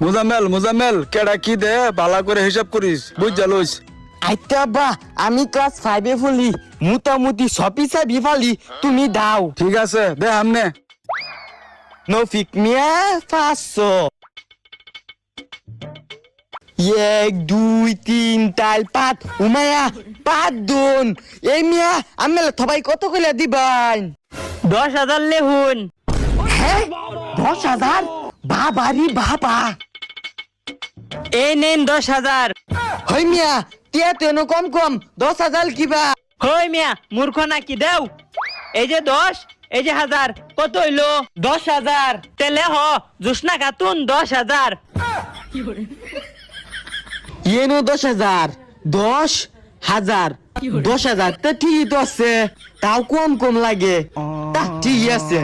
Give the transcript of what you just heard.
মুজাম্মেল কেডা কি দে বালা করে হিসাব করিস বুঝা লইস। আইতা বা আমি ক্লাস 5 এ পড়ি মোটামুটি সপিসা বিফালি তুমি দাও। ঠিক আছে দে আমনে। নফিক মিয়া 500 1 2 3 4 5 উমায়া 5 দুন এই মিয়া আমি সবাই কত কইলা দিবাই? 10,000 লেহুন। হ্যাঁ 10,000 বাবারি বাবা। এই নেন 10,000। হই মিয়া তিয়া তেন কম 10,000 কিবা? হই মিয়া মূর্খ নাকি দেও। এই যে 10 এই যে 1000 কত হইলো? 10,000 তেলে হ জুসনা খাতুন 10,000। ইয়েনো 10,000 10,000 10,000 তা ঠিক আছে, তাও কম লাগে তা ঠিক আছে।